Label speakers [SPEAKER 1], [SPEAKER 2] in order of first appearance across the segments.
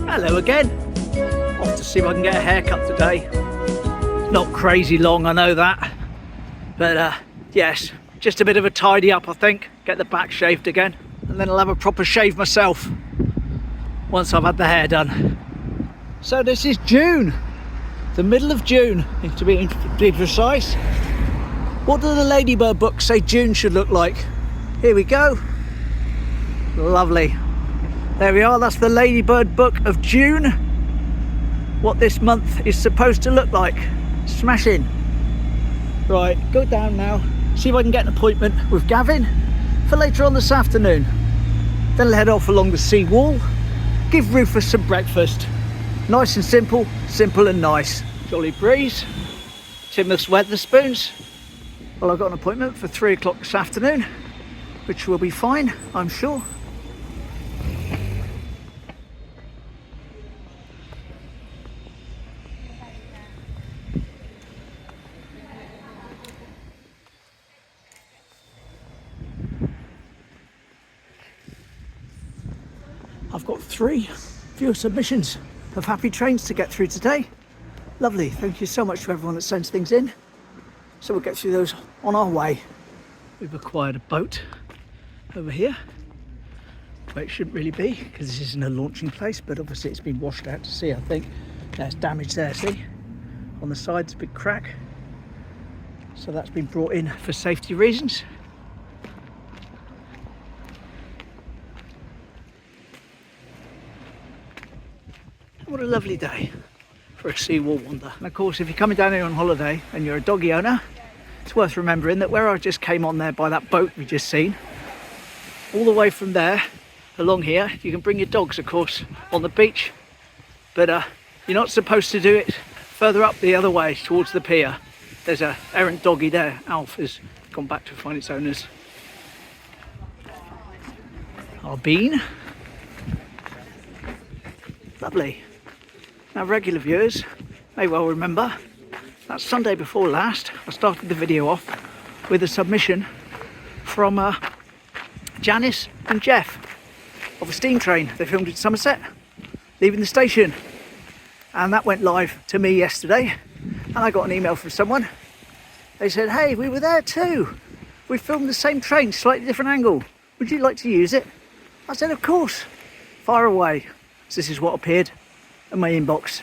[SPEAKER 1] Hello again. Off to see if I can get a haircut today. Not crazy long, I know that. But yes, just a bit of a tidy up, I think. Get the back shaved again. And then I'll have a proper shave myself once I've had the hair done. So this is June. The middle of June, to be precise. What do the Ladybird books say June should look like? Here we go. Lovely. There we are, that's the Ladybird book of June. What this month is supposed to look like. Smashing. Right, go down now, see if I can get an appointment with Gavin for later on this afternoon. Then I'll head off along the seawall, give Rufus some breakfast. Nice and simple, simple and nice. Jolly breeze, Teignmouth's Weatherspoons. Well, I've got an appointment for 3 o'clock this afternoon, which will be fine, I'm sure. I've got 3 viewer submissions of happy trains to get through today. Lovely, thank you so much to everyone that sends things in. So we'll get through those on our way. We've acquired a boat over here, where it shouldn't really be, because this isn't a launching place, but obviously it's been washed out to sea, I think. There's damage there, see? On the sides, a big crack. So that's been brought in for safety reasons. What a lovely day for a seawall wander. And of course, if you're coming down here on holiday and you're a doggy owner, it's worth remembering that where I just came on there by that boat we just seen, all the way from there along here, you can bring your dogs, of course, on the beach, but you're not supposed to do it further up the other way towards the pier. There's a errant doggy there. Alf has gone back to find its owners. Our bean. Lovely. Now, regular viewers may well remember that Sunday before last I started the video off with a submission from Janice and Jeff of a steam train they filmed in Somerset leaving the station, and that went live to me yesterday, and I got an email from someone. They said, hey, we were there too, we filmed the same train, slightly different angle, would you like to use it? I said, of course, fire away. So this is what appeared in my inbox.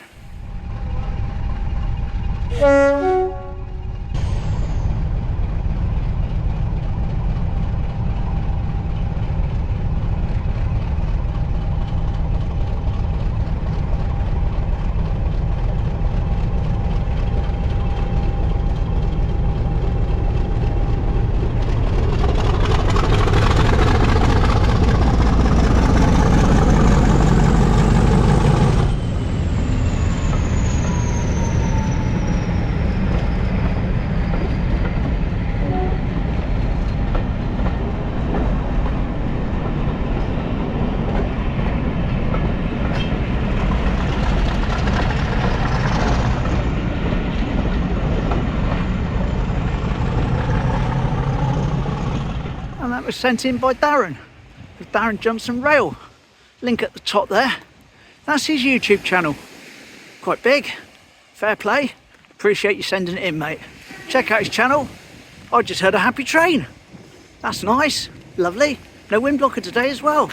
[SPEAKER 1] That was sent in by Darren, with Darren Jumps and Rail. Link at the top there. That's his YouTube channel. Quite big. Fair play. Appreciate you sending it in, mate. Check out his channel. I just heard a happy train. That's nice. Lovely. No wind blocker today as well.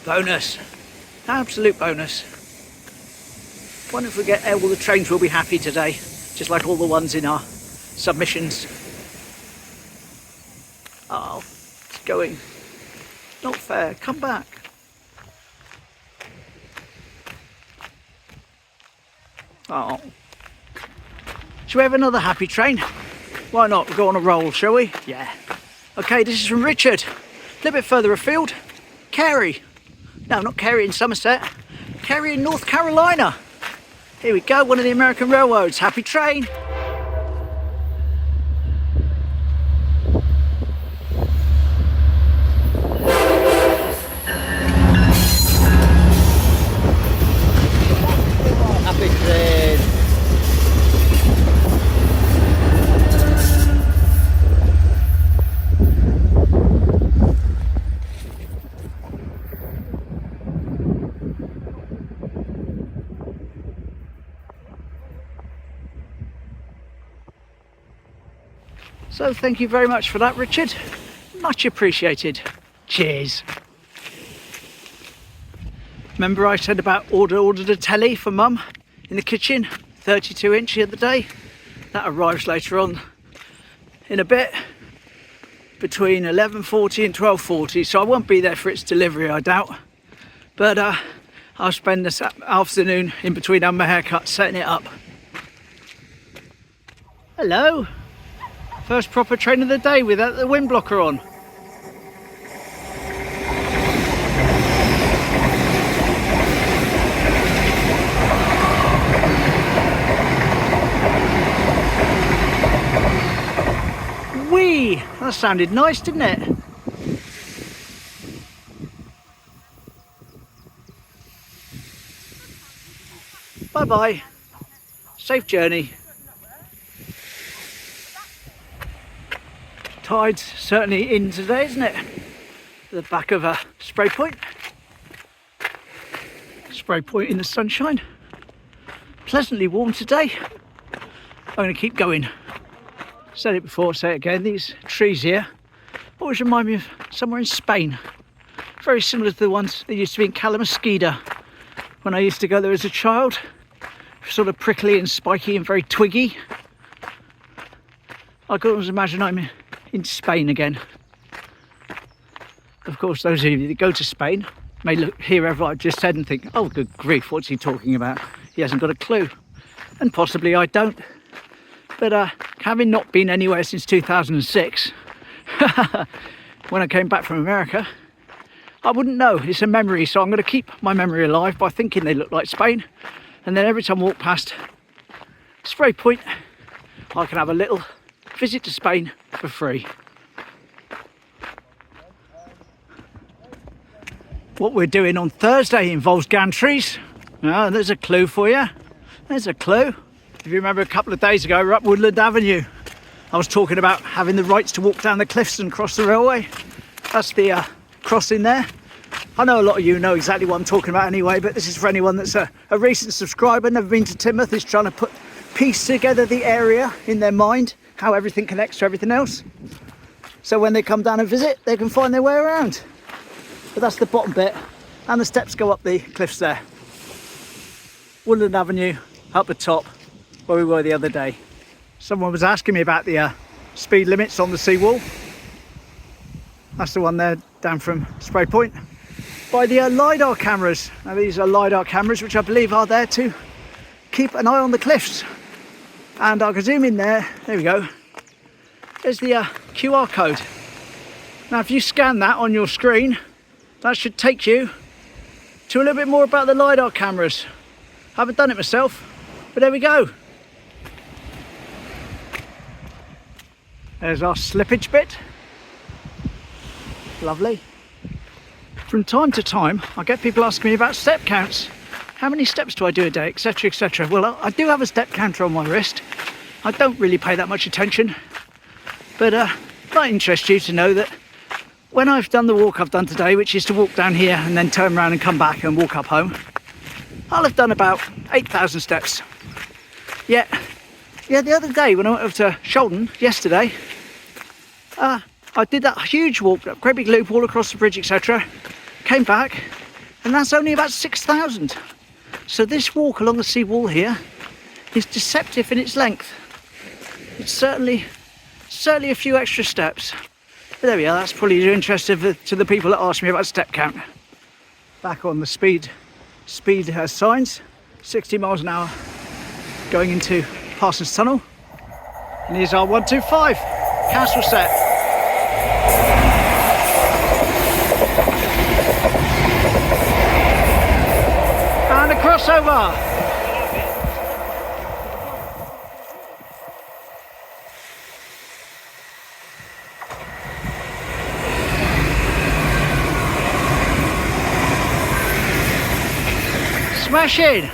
[SPEAKER 1] Bonus. Absolute bonus. Wonder if we get all the trains will be happy today, just like all the ones in our submissions. Oh, it's going. Not fair. Come back. Oh. Shall we have another happy train? Why not? We'll go on a roll, shall we? Yeah. Okay, this is from Richard. A little bit further afield. Carey. No, not Carey in Somerset. Carey in North Carolina. Here we go, one of the American railroads. Happy train. So thank you very much for that, Richard. Much appreciated. Cheers. Remember I said about ordered a telly for Mum in the kitchen, 32-inch the other day. That arrives later on in a bit, between 11:40 and 12:40, so I won't be there for its delivery, I doubt. But I'll spend this afternoon in between having my haircut setting it up. Hello. First proper train of the day without the wind blocker on. Whee! That sounded nice, didn't it? Bye bye. Safe journey. Tide's certainly in today, isn't it? The back of a spray point. Spray point in the sunshine. Pleasantly warm today. I'm going to keep going. Said it before, say it again. These trees here always remind me of somewhere in Spain. Very similar to the ones that used to be in Calamasquida when I used to go there as a child. Sort of prickly and spiky and very twiggy. I can always imagine I'm in Spain again. Of course, those of you that go to Spain may hear what I've just said and think, oh good grief, what's he talking about? He hasn't got a clue. And possibly I don't. But having not been anywhere since 2006, when I came back from America, I wouldn't know. It's a memory, so I'm going to keep my memory alive by thinking they look like Spain. And then every time I walk past Spray Point, I can have a little visit to Spain for free. What we're doing on Thursday involves gantries. Oh, there's a clue for you. There's a clue. If you remember a couple of days ago, we were up Woodland Avenue. I was talking about having the rights to walk down the cliffs and cross the railway. That's the crossing there. I know a lot of you know exactly what I'm talking about anyway, but this is for anyone that's a recent subscriber, never been to Teignmouth, is trying to piece together the area in their mind, how everything connects to everything else. So when they come down and visit, they can find their way around. But that's the bottom bit, and the steps go up the cliffs there. Woodland Avenue, up the top, where we were the other day. Someone was asking me about the speed limits on the seawall. That's the one there down from Spray Point. By the LiDAR cameras. Now these are LiDAR cameras which I believe are there to keep an eye on the cliffs. And I can zoom in there, there we go. There's the QR code. Now if you scan that on your screen, that should take you to a little bit more about the LiDAR cameras. I haven't done it myself, but there we go. There's our slippage bit. Lovely. From time to time, I get people asking me about step counts. How many steps do I do a day, etc, etc. Well, I do have a step counter on my wrist. I don't really pay that much attention. But it might interest you to know that when I've done the walk I've done today, which is to walk down here and then turn around and come back and walk up home, I'll have done about 8,000 steps. Yeah, the other day when I went up to Sholton yesterday, I did that huge walk, that great big loop all across the bridge, etc. Came back, and that's only about 6,000. So this walk along the seawall here is deceptive in its length. It's certainly a few extra steps. But there we are, that's probably of interest to the people that ask me about step count. Back on the speed signs, 60 miles an hour going into Parsons Tunnel. And here's our 125 castle set. And a crossover. Smashing.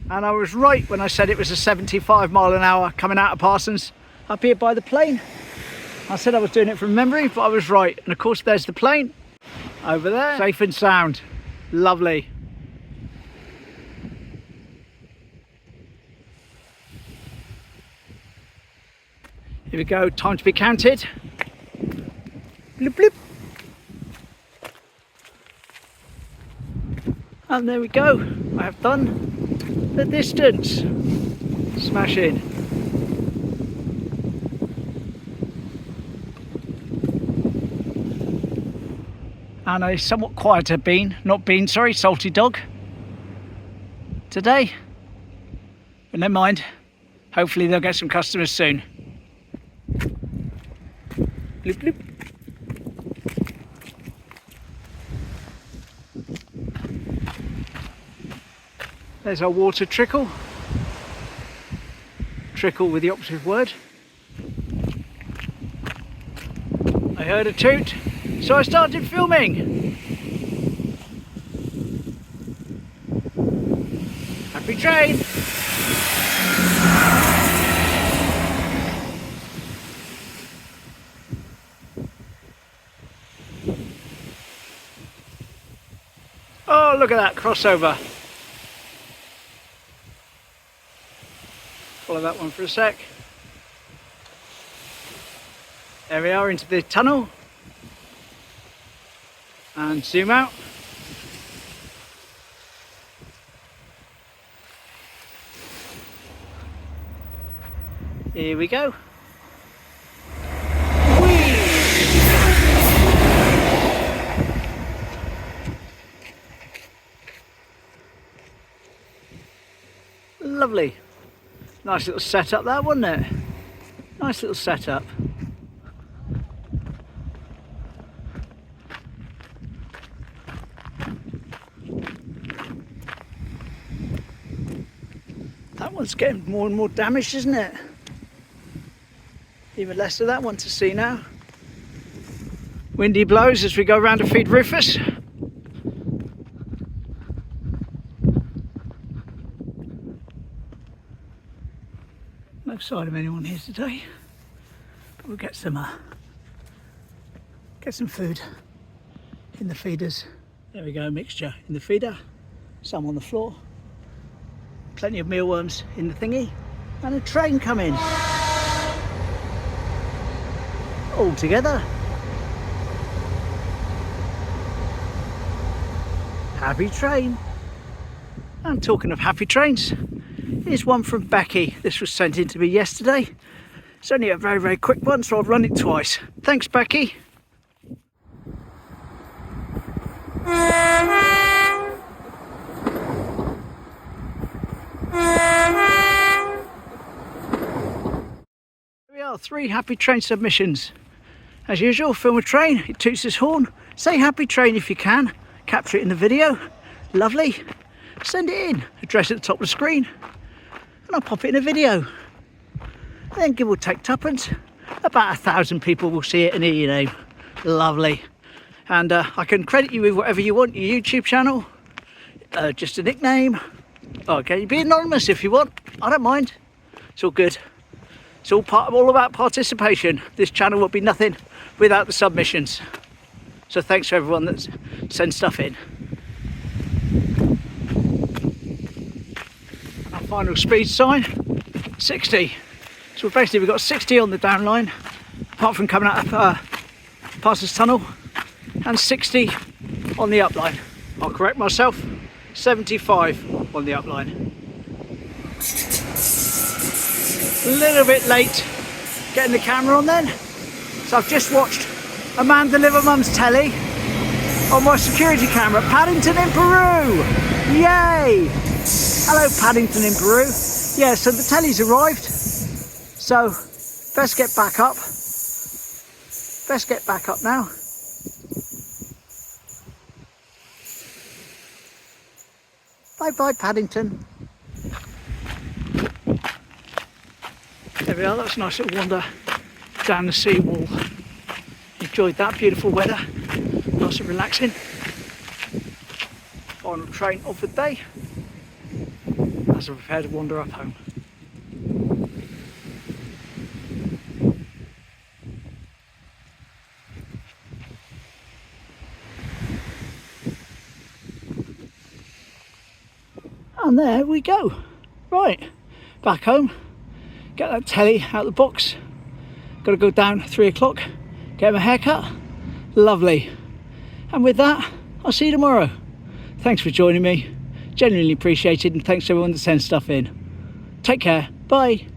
[SPEAKER 1] And I was right when I said it was a 75 mile an hour coming out of Parsons up here by the plane. I said I was doing it from memory, but I was right. And of course there's the plane over there, safe and sound. Lovely. Here we go, time to be counted. Bloop, bloop. And there we go, I have done the distance. Smashing. And a somewhat quieter salty dog today. But never mind, hopefully they'll get some customers soon. Bloop, bloop. There's our water trickle. Trickle with the operative word. I heard a toot, so I started filming. Happy train. Oh, look at that crossover. Follow that one for a sec. There we are into the tunnel. And zoom out. Here we go. Lovely. Nice little setup there, wasn't it? Nice little setup. That one's getting more and more damaged, isn't it? Even less of that one to see now. Windy blows as we go around to feed Rufus. No sign of anyone here today, but we'll get some food in the feeders. There we go, mixture in the feeder, some on the floor, plenty of mealworms in the thingy, and a train coming. All together. Happy train. And talking of happy trains, here's one from Becky. This was sent in to me yesterday. It's only a very, very quick one, so I'll run it twice. Thanks, Becky. Here we are, 3 happy train submissions. As usual, film a train, it toots its horn. Say happy train if you can. Capture it in the video. Lovely. Send it in. Address at the top of the screen. And I'll pop it in a video. Then give or take tuppence. About 1,000 people will see it and hear your name. Lovely. And I can credit you with whatever you want. Your YouTube channel. Just a nickname. Okay, be anonymous if you want. I don't mind. It's all good. It's all about participation. This channel will be nothing without the submissions. So thanks to everyone that sends stuff in. Our final speed sign, 60. So basically we've got 60 on the down line, apart from coming out of Parsons Tunnel, and 60 on the up line. I'll correct myself, 75 on the up line. A little bit late getting the camera on then. So I've just watched a man deliver mum's telly on my security camera. Paddington in Peru! Yay! Hello Paddington in Peru. Yeah, so the telly's arrived. So best get back up. Best get back up now. Bye bye Paddington. There we are, that's a nice little wander down the seawall. Enjoyed that, beautiful weather, nice and relaxing. Final train of the day as I prepare to wander up home. And there we go. Right, back home, get that telly out of the box. Got to go down at 3 o'clock, get my haircut. Lovely. And with that, I'll see you tomorrow. Thanks for joining me. Genuinely appreciated, and thanks to everyone that sends stuff in. Take care. Bye.